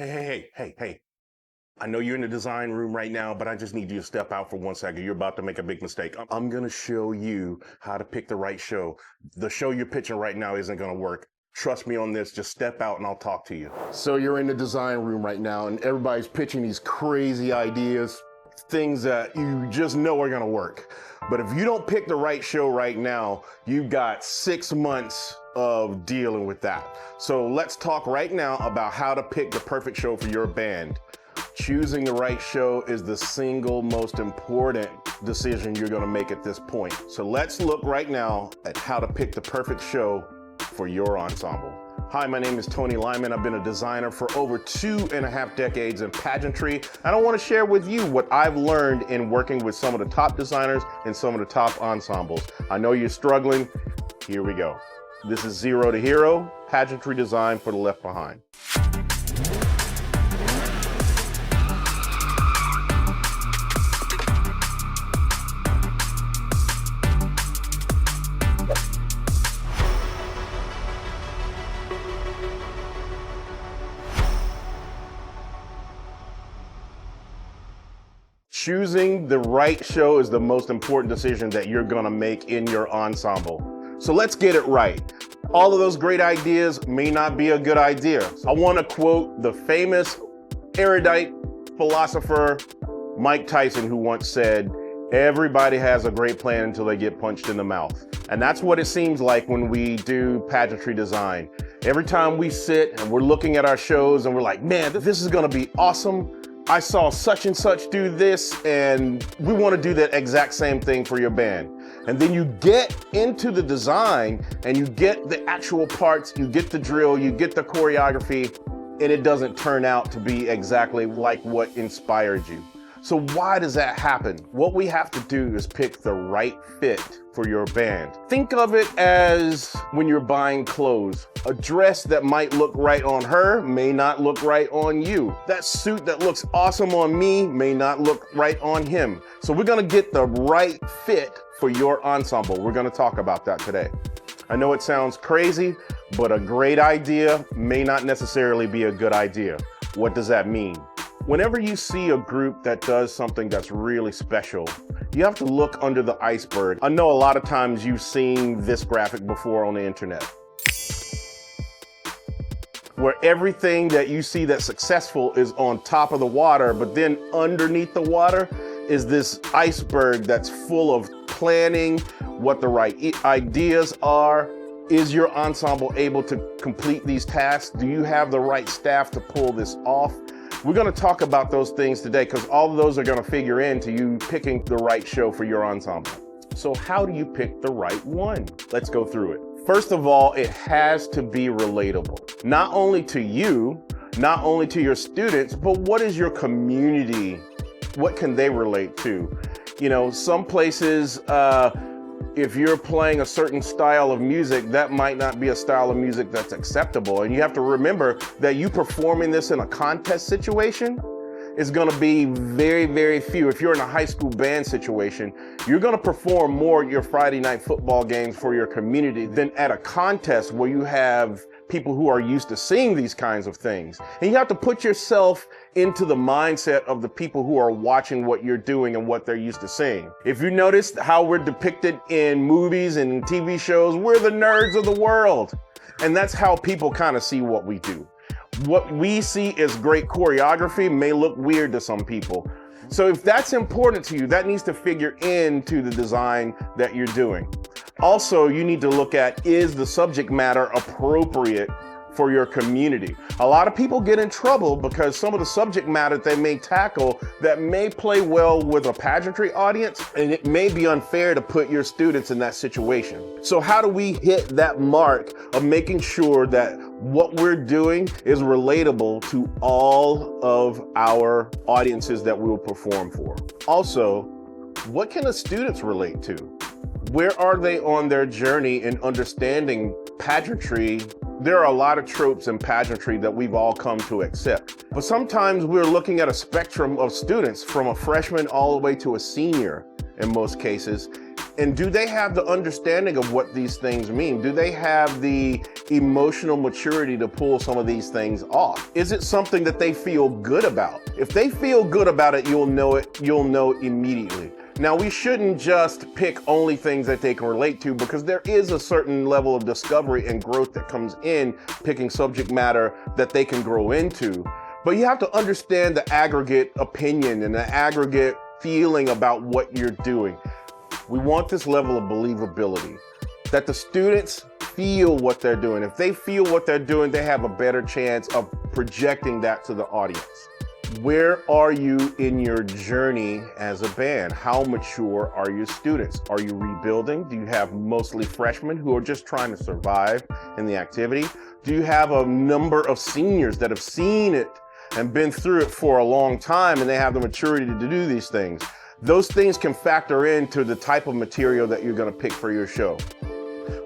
Hey. I know you're in the design room right now, but I just need you to step out for 1 second. You're about to make a big mistake. I'm going to show you how to pick the right show. The show you're pitching right now isn't going to work. Trust me on this. Just step out and I'll talk to you. So you're in the design room right now and everybody's pitching these crazy ideas, things that you just know are going to work. But if you don't pick the right show right now, you've got 6 months of dealing with that. So let's talk right now about how to pick the perfect show for your band. Choosing the right show is the single most important decision you're going to make at this point. So let's look right now at how to pick the perfect show for your ensemble. Hi, my name is Tony Lyman. I've been a designer for over 2.5 decades in pageantry, and I want to share with you what I've learned in working with some of the top designers and some of the top ensembles. I know you're struggling. Here we go. This is Zero to Hero, pageantry design for the left behind. Choosing the right show is the most important decision that you're gonna make in your ensemble. So let's get it right. All of those great ideas may not be a good idea. I wanna quote the famous erudite philosopher, Mike Tyson, who once said, "Everybody has a great plan until they get punched in the mouth." And that's what it seems like when we do pageantry design. Every time we sit and we're looking at our shows and we're like, man, this is gonna be awesome. I saw such and such do this, and we want to do that exact same thing for your band. And then you get into the design and you get the actual parts, you get the drill, you get the choreography, and it doesn't turn out to be exactly like what inspired you. So why does that happen? What we have to do is pick the right fit for your band. Think of it as when you're buying clothes. A dress that might look right on her may not look right on you. That suit that looks awesome on me may not look right on him. So we're gonna get the right fit for your ensemble. We're gonna talk about that today. I know it sounds crazy, but a great idea may not necessarily be a good idea. What does that mean? Whenever you see a group that does something that's really special, you have to look under the iceberg. I know a lot of times you've seen this graphic before on the internet, where everything that you see that's successful is on top of the water, but then underneath the water is this iceberg that's full of planning, what the right ideas are. Is your ensemble able to complete these tasks? Do you have the right staff to pull this off? We're gonna talk about those things today because all of those are gonna figure into you picking the right show for your ensemble. So how do you pick the right one? Let's go through it. First of all, it has to be relatable. Not only to you, not only to your students, but what is your community? What can they relate to? You know, some places, if you're playing a certain style of music, that might not be a style of music that's acceptable. And you have to remember that you performing this in a contest situation is gonna be very, very few. If you're in a high school band situation, you're gonna perform more at your Friday night football games for your community than at a contest where you have people who are used to seeing these kinds of things. And you have to put yourself into the mindset of the people who are watching what you're doing and what they're used to seeing. If you noticed how we're depicted in movies and TV shows, we're the nerds of the world. And that's how people kind of see what we do. What we see as great choreography may look weird to some people. So if that's important to you, that needs to figure into the design that you're doing. Also, you need to look at, is the subject matter appropriate for your community? A lot of people get in trouble because some of the subject matter they may tackle that may play well with a pageantry audience, and it may be unfair to put your students in that situation. So how do we hit that mark of making sure that what we're doing is relatable to all of our audiences that we will perform for? Also, what can the students relate to? Where are they on their journey in understanding pageantry? There are a lot of tropes in pageantry that we've all come to accept. But sometimes we're looking at a spectrum of students from a freshman all the way to a senior in most cases. And do they have the understanding of what these things mean? Do they have the emotional maturity to pull some of these things off? Is it something that they feel good about? If they feel good about it, you'll know immediately. Now, we shouldn't just pick only things that they can relate to, because there is a certain level of discovery and growth that comes in picking subject matter that they can grow into. But you have to understand the aggregate opinion and the aggregate feeling about what you're doing. We want this level of believability, that the students feel what they're doing. If they feel what they're doing, they have a better chance of projecting that to the audience. Where are you in your journey as a band? How mature are your students? Are you rebuilding? Do you have mostly freshmen who are just trying to survive in the activity? Do you have a number of seniors that have seen it and been through it for a long time and they have the maturity to do these things? Those things can factor into the type of material that you're going to pick for your show.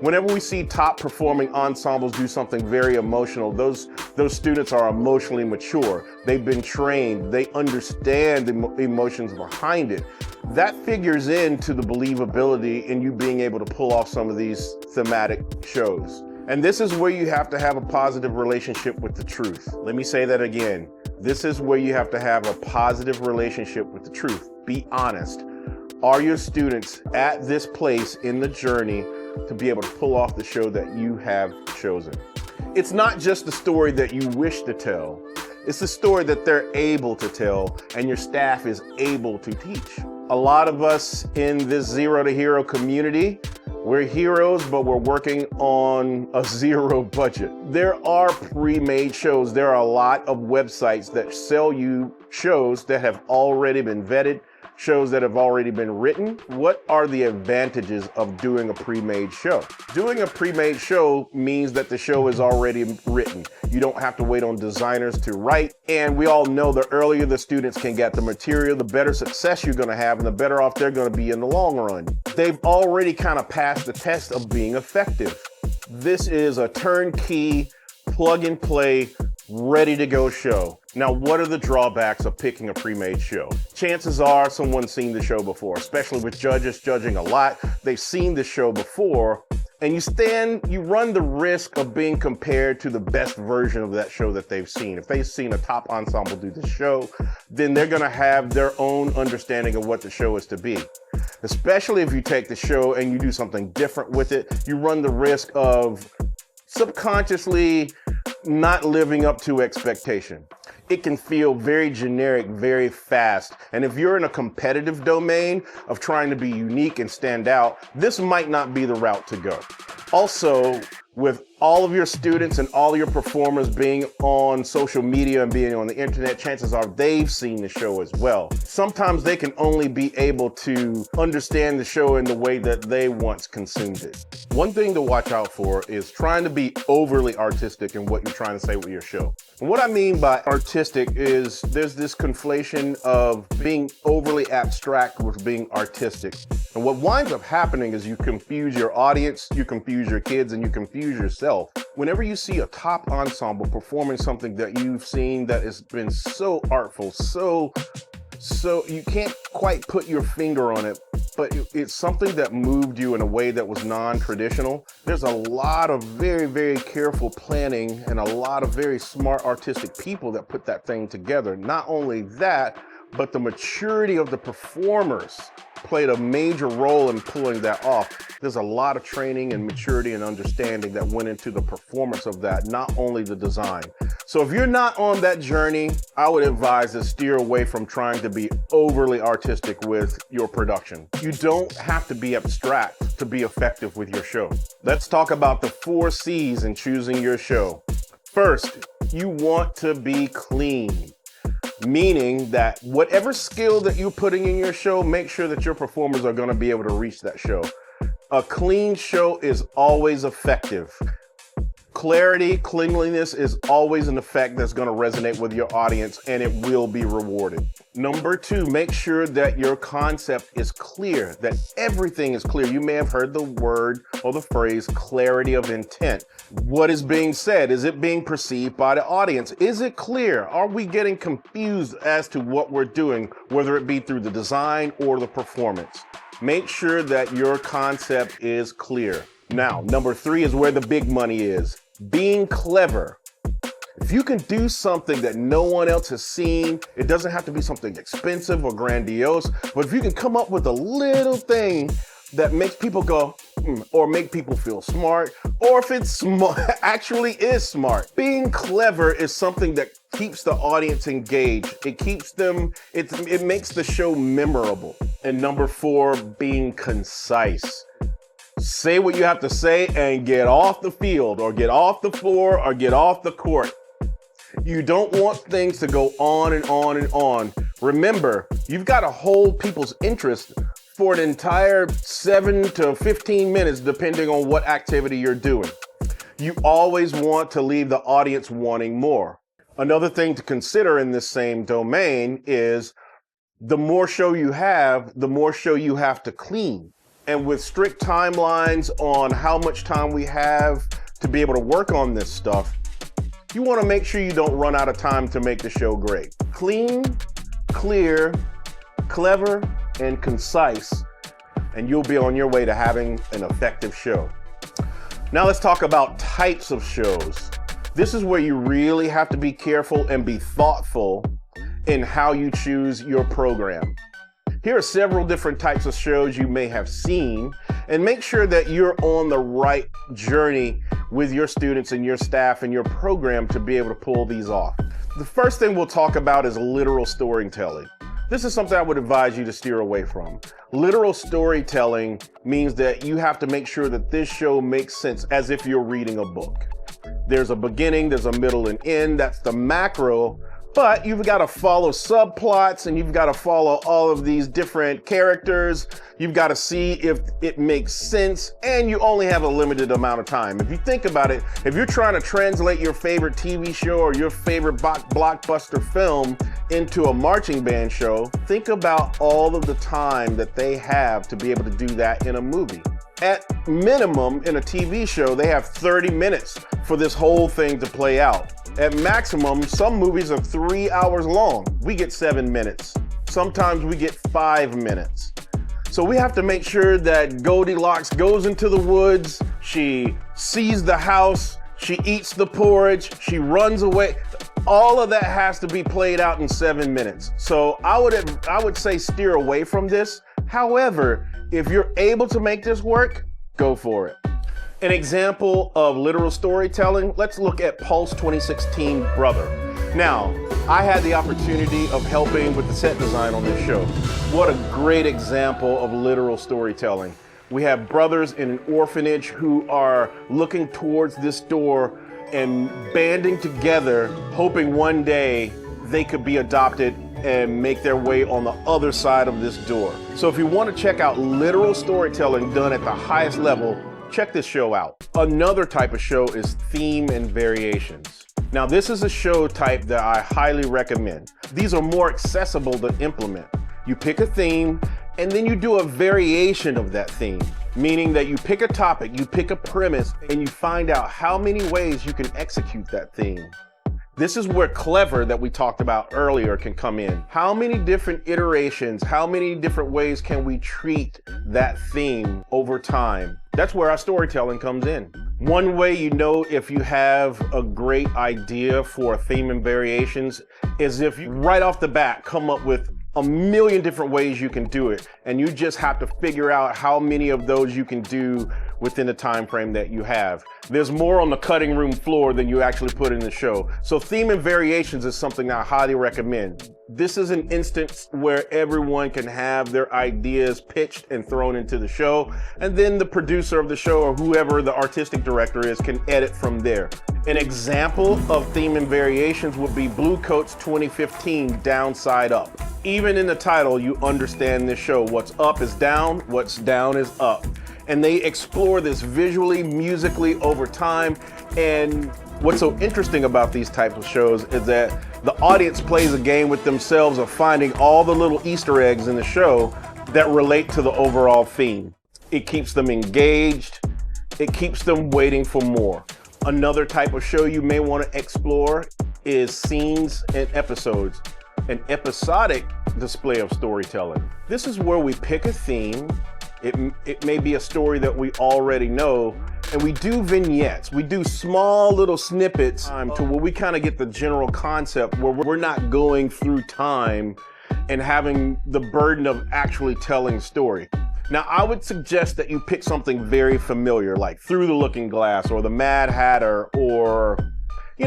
Whenever we see top performing ensembles do something very emotional, those students are emotionally mature. They've been trained. They understand the emotions behind it. That figures into the believability in you being able to pull off some of these thematic shows. And this is where you have to have a positive relationship with the truth. Let me say that again. This is where you have to have a positive relationship with the truth. Be honest. Are your students at this place in the journey to be able to pull off the show that you have chosen? It's not just the story that you wish to tell. It's the story that they're able to tell and your staff is able to teach. A lot of us in this Zero to Hero community, we're heroes, but we're working on a zero budget. There are pre-made shows. There are a lot of websites that sell you shows that have already been vetted, shows that have already been written. What are the advantages of doing a pre-made show? Doing a pre-made show means that the show is already written. You don't have to wait on designers to write. And we all know the earlier the students can get the material, the better success you're going to have and the better off they're going to be in the long run. They've already kind of passed the test of being effective. This is a turnkey, plug and play, ready to go show. Now, what are the drawbacks of picking a pre-made show? Chances are someone's seen the show before, especially with judges judging a lot. They've seen the show before, and you run the risk of being compared to the best version of that show that they've seen. If they've seen a top ensemble do the show, then they're gonna have their own understanding of what the show is to be. Especially if you take the show and you do something different with it, you run the risk of subconsciously not living up to expectation. It can feel very generic, very fast. And if you're in a competitive domain of trying to be unique and stand out, this might not be the route to go. Also, with all of your students and all your performers being on social media and being on the internet, chances are they've seen the show as well. Sometimes they can only be able to understand the show in the way that they once consumed it. One thing to watch out for is trying to be overly artistic in what you're trying to say with your show. And what I mean by artistic is there's this conflation of being overly abstract with being artistic. And what winds up happening is you confuse your audience, you confuse your kids, and you confuse yourself. Whenever you see a top ensemble performing something that you've seen that has been so artful, so you can't quite put your finger on it, but it's something that moved you in a way that was non-traditional. There's a lot of very, very careful planning and a lot of very smart artistic people that put that thing together. Not only that, but the maturity of the performers played a major role in pulling that off. There's a lot of training and maturity and understanding that went into the performance of that, not only the design. So if you're not on that journey, I would advise to steer away from trying to be overly artistic with your production. You don't have to be abstract to be effective with your show. Let's talk about the 4 C's in choosing your show. First, you want to be clean. Meaning that whatever skill that you're putting in your show, make sure that your performers are going to be able to reach that show. A clean show is always effective. Clarity, cleanliness is always an effect that's going to resonate with your audience, and it will be rewarded. Number 2, make sure that your concept is clear, that everything is clear. You may have heard the word or the phrase clarity of intent. What is being said? Is it being perceived by the audience? Is it clear? Are we getting confused as to what we're doing, whether it be through the design or the performance? Make sure that your concept is clear. Now, number 3 is where the big money is. Being clever. If you can do something that no one else has seen, it doesn't have to be something expensive or grandiose, but if you can come up with a little thing that makes people go, or make people feel smart, or if it's smart, actually is smart. Being clever is something that keeps the audience engaged. It keeps them, it makes the show memorable. And number 4, being concise. Say what you have to say and get off the field, or get off the floor, or get off the court. You don't want things to go on and on and on. Remember, you've got to hold people's interest for an entire 7 to 15 minutes, depending on what activity you're doing. You always want to leave the audience wanting more. Another thing to consider in this same domain is the more show you have, the more show you have to clean. And with strict timelines on how much time we have to be able to work on this stuff, you want to make sure you don't run out of time to make the show great. Clean, clear, clever, and concise, and you'll be on your way to having an effective show. Now let's talk about types of shows. This is where you really have to be careful and be thoughtful in how you choose your program. Here are several different types of shows you may have seen, and make sure that you're on the right journey with your students and your staff and your program to be able to pull these off. The first thing we'll talk about is literal storytelling. This is something I would advise you to steer away from. Literal storytelling means that you have to make sure that this show makes sense as if you're reading a book. There's a beginning, there's a middle and end, that's the macro, but you've got to follow subplots and you've got to follow all of these different characters. You've got to see if it makes sense, and you only have a limited amount of time. If you think about it, if you're trying to translate your favorite TV show or your favorite blockbuster film into a marching band show, think about all of the time that they have to be able to do that in a movie. At minimum, in a TV show, they have 30 minutes for this whole thing to play out. At maximum, some movies are 3 hours long. We get 7 minutes. Sometimes we get 5 minutes. So we have to make sure that Goldilocks goes into the woods, she sees the house, she eats the porridge, she runs away. All of that has to be played out in 7 minutes. So I would say steer away from this. However, if you're able to make this work, go for it. An example of literal storytelling, let's look at Pulse 2016 Brother. Now, I had the opportunity of helping with the set design on this show. What a great example of literal storytelling. We have brothers in an orphanage who are looking towards this door and banding together, hoping one day they could be adopted and make their way on the other side of this door. So if you want to check out literal storytelling done at the highest level, check this show out. Another type of show is theme and variations. Now, this is a show type that I highly recommend. These are more accessible to implement. You pick a theme and then you do a variation of that theme, meaning that you pick a topic, you pick a premise, and you find out how many ways you can execute that theme. This is where clever that we talked about earlier can come in. How many different iterations, how many different ways can we treat that theme over time? That's where our storytelling comes in. One way you know if you have a great idea for a theme and variations is if you right off the bat come up with a million different ways you can do it, and you just have to figure out how many of those you can do within the time frame that you have. There's more on the cutting room floor than you actually put in the show. So theme and variations is something I highly recommend. This is an instance where everyone can have their ideas pitched and thrown into the show, and then the producer of the show or whoever the artistic director is can edit from there. An example of theme and variations would be Blue Coat's 2015 Downside Up. Even in the title, you understand this show. What's up is down, what's down is up. And they explore this visually, musically over time. And what's so interesting about these types of shows is that the audience plays a game with themselves of finding all the little Easter eggs in the show that relate to the overall theme. It keeps them engaged. It keeps them waiting for more. Another type of show you may want to explore is scenes and episodes. An episodic display of storytelling. This is where we pick a theme. It may be a story that we already know, and we do vignettes. We do small little snippets to where we kind of get the general concept, where we're not going through time and having the burden of actually telling a story. Now, I would suggest that you pick something very familiar, like Through the Looking Glass or The Mad Hatter, or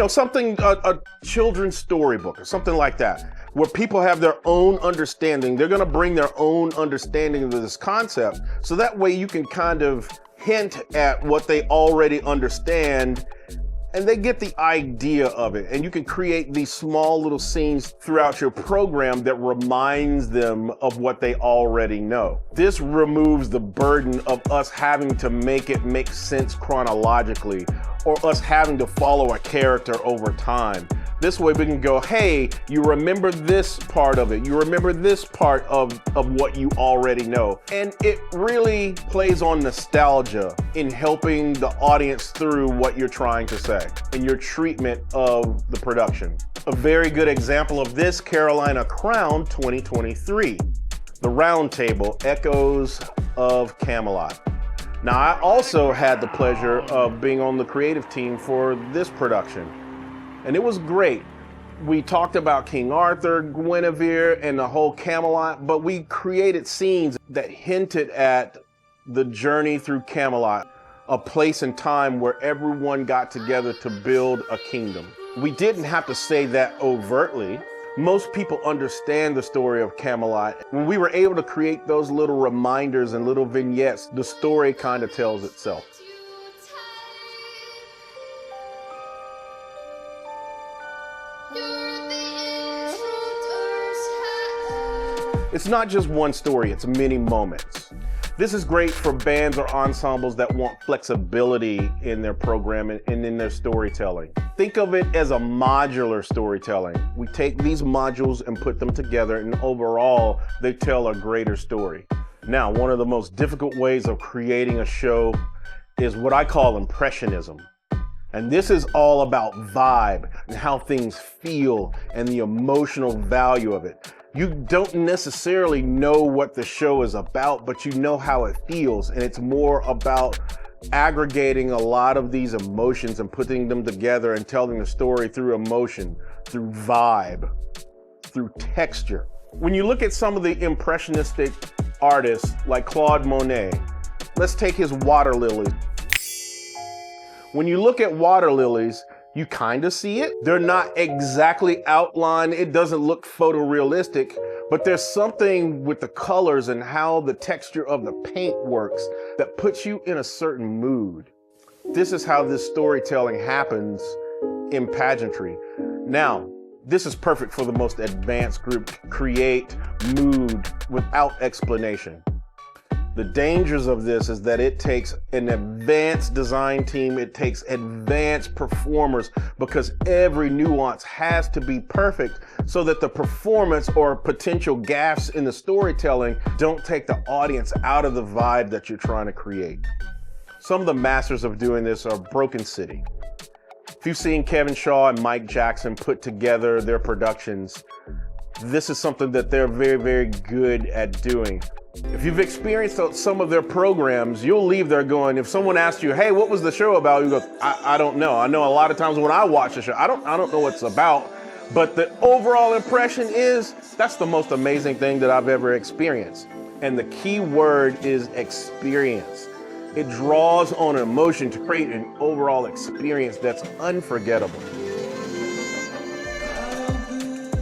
something, a children's storybook or something like that, where people have their own understanding. They're gonna bring their own understanding of this concept, so that way you can kind of hint at what they already understand, and they get the idea of it. And you can create these small little scenes throughout your program that reminds them of what they already know. This removes the burden of us having to make it make sense chronologically, or us having to follow a character over time. This way we can go, hey, you remember this part of it. You remember this part of what you already know. And it really plays on nostalgia in helping the audience through what you're trying to say in your treatment of the production. A very good example of this, Carolina Crown 2023. The Round Table, Echoes of Camelot. Now, I also had the pleasure of being on the creative team for this production, and it was great. We talked about King Arthur, Guinevere, and the whole Camelot, but we created scenes that hinted at the journey through Camelot, a place and time where everyone got together to build a kingdom. We didn't have to say that overtly. Most people understand the story of Camelot. When we were able to create those little reminders and little vignettes, the story kind of tells itself. It's not just one story, it's many moments. This is great for bands or ensembles that want flexibility in their programming and in their storytelling. Think of it as a modular storytelling. We take these modules and put them together, and overall, they tell a greater story. Now, one of the most difficult ways of creating a show is what I call impressionism. And this is all about vibe and how things feel and the emotional value of it. You don't necessarily know what the show is about, but you know how it feels. And it's more about aggregating a lot of these emotions and putting them together and telling the story through emotion, through vibe, through texture. When you look at some of the impressionistic artists like Claude Monet, let's take his water lilies. When you look at water lilies, you kind of see it. They're not exactly outlined. It doesn't look photorealistic, but there's something with the colors and how the texture of the paint works that puts you in a certain mood. This is how this storytelling happens in pageantry. Now, this is perfect for the most advanced group. Create mood without explanation. The dangers of this is that it takes an advanced design team, it takes advanced performers, because every nuance has to be perfect so that the performance or potential gaps in the storytelling don't take the audience out of the vibe that you're trying to create. Some of the masters of doing this are Broken City. If you've seen Kevin Shaw and Mike Jackson put together their productions, this is something that they're very, very good at doing. If you've experienced some of their programs, you'll leave there going, if someone asks you, hey, what was the show about? You go, I don't know. I know a lot of times when I watch the show, I don't know what it's about, but the overall impression is, that's the most amazing thing that I've ever experienced. And the key word is experience. It draws on an emotion to create an overall experience that's unforgettable.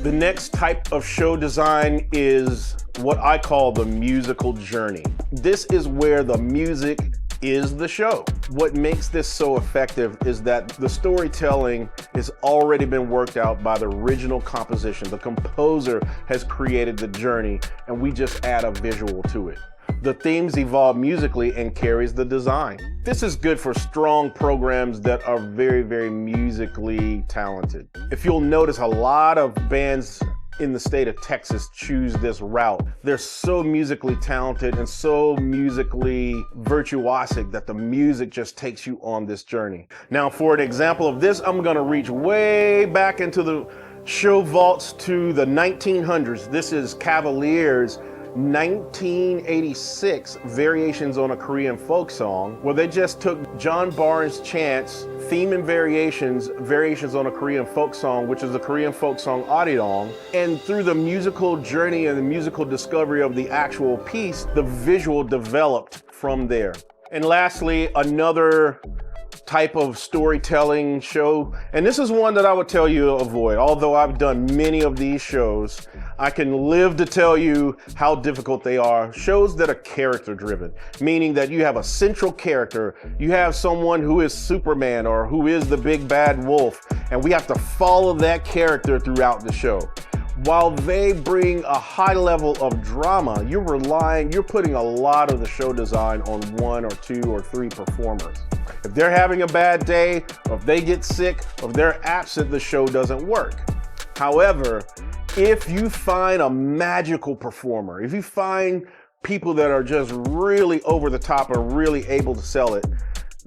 The next type of show design is what I call the musical journey. This is where the music is the show. What makes this so effective is that the storytelling has already been worked out by the original composition. The composer has created the journey, and we just add a visual to it. The themes evolve musically and carries the design. This is good for strong programs that are very, very musically talented. If you'll notice, a lot of bands in the state of Texas choose this route. They're so musically talented and so musically virtuosic that the music just takes you on this journey. Now, for an example of this, I'm gonna reach way back into the show vaults to the 1900s. This is Cavalier's 1986 Variations on a Korean Folk Song, where they just took John Barnes' chants, theme and variations on a Korean folk song, which is the Korean folk song Arirang, and through the musical journey and the musical discovery of the actual piece, the visual developed from there. And lastly, another type of storytelling show, and this is one that I would tell you to avoid. Although I've done many of these shows, I can live to tell you how difficult they are. Shows that are character driven, meaning that you have a central character, you have someone who is Superman or who is the big bad wolf, and we have to follow that character throughout the show. While they bring a high level of drama, you're putting a lot of the show design on 1 or 2 or 3 performers. If they're having a bad day, or if they get sick, or if they're absent, the show doesn't work. However, if you find a magical performer, if you find people that are just really over the top and really able to sell it,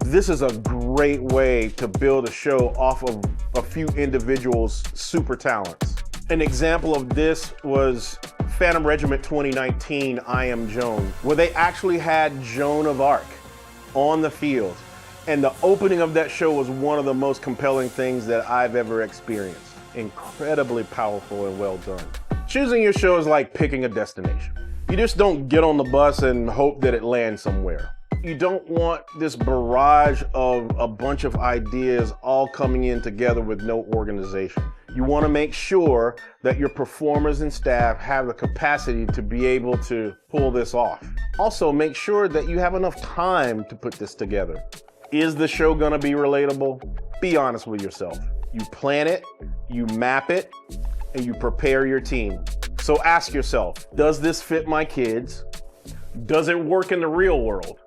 this is a great way to build a show off of a few individuals' super talents. An example of this was Phantom Regiment 2019, I Am Joan, where they actually had Joan of Arc on the field. And the opening of that show was one of the most compelling things that I've ever experienced. Incredibly powerful and well done. Choosing your show is like picking a destination. You just don't get on the bus and hope that it lands somewhere. You don't want this barrage of a bunch of ideas all coming in together with no organization. You want to make sure that your performers and staff have the capacity to be able to pull this off. Also, make sure that you have enough time to put this together. Is the show gonna be relatable? Be honest with yourself. You plan it, you map it, and you prepare your team. So ask yourself, does this fit my kids? Does it work in the real world?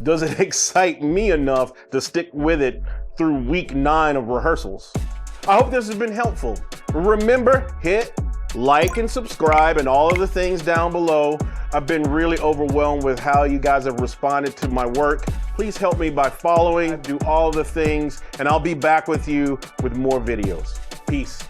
Does it excite me enough to stick with it through week 9 of rehearsals? I hope this has been helpful. Remember, hit like and subscribe and all of the things down below. I've been really overwhelmed with how you guys have responded to my work. Please help me by following, do all the things, and I'll be back with you with more videos. Peace.